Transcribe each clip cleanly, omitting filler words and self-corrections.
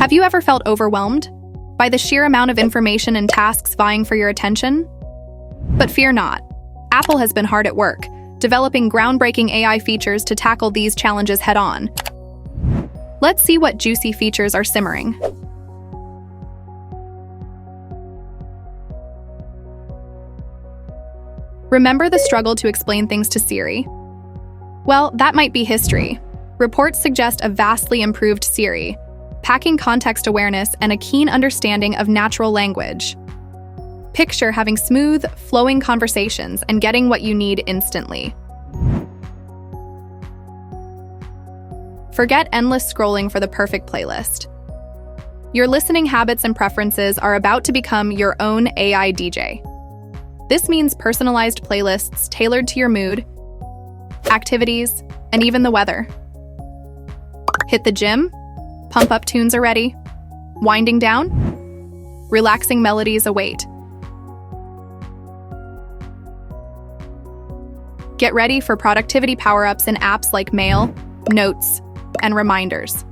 Have you ever felt overwhelmed by the sheer amount of information and tasks vying for your attention? But fear not. Apple has been hard at work, developing groundbreaking AI features to tackle these challenges head-on. Let's see what juicy features are simmering. Remember the struggle to explain things to Siri? Well, that might be history. Reports suggest a vastly improved Siri, packing context awareness and a keen understanding of natural language. Picture having smooth, flowing conversations and getting what you need instantly. Forget endless scrolling for the perfect playlist. Your listening habits and preferences are about to become your own AI DJ. This means personalized playlists tailored to your mood, activities, and even the weather. Hit the gym? Pump-up tunes are ready. Winding down? Relaxing melodies await. Get ready for productivity power-ups in apps like Mail, Notes, and Reminders.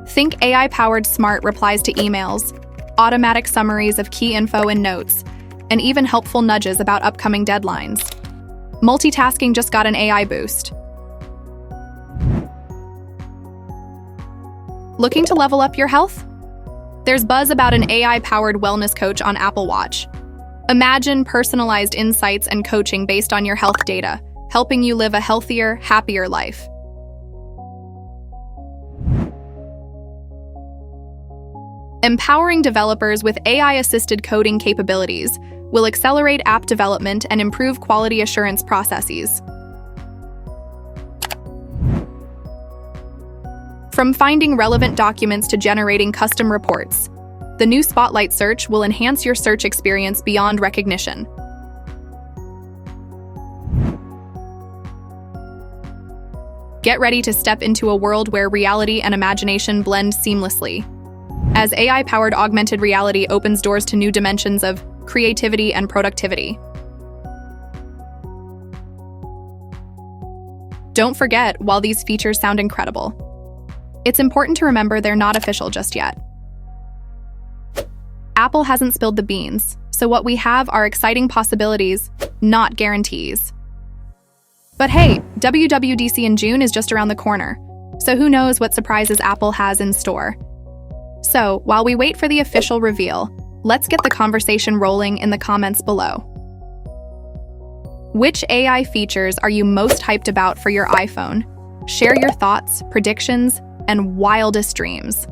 Think AI-powered smart replies to emails, automatic summaries of key info in Notes, and even helpful nudges about upcoming deadlines. Multitasking just got an AI boost. Looking to level up your health? There's buzz about an AI-powered wellness coach on Apple Watch. Imagine personalized insights and coaching based on your health data, helping you live a healthier, happier life. Empowering developers with AI-assisted coding capabilities will accelerate app development and improve quality assurance processes. From finding relevant documents to generating custom reports, the new Spotlight search will enhance your search experience beyond recognition. Get ready to step into a world where reality and imagination blend seamlessly, as AI-powered augmented reality opens doors to new dimensions of creativity and productivity. Don't forget, while these features sound incredible, it's important to remember they're not official just yet. Apple hasn't spilled the beans, so what we have are exciting possibilities, not guarantees. But hey, WWDC in June is just around the corner, so who knows what surprises Apple has in store. So, while we wait for the official reveal, let's get the conversation rolling in the comments below. Which AI features are you most hyped about for your iPhone? Share your thoughts, predictions, and wildest dreams.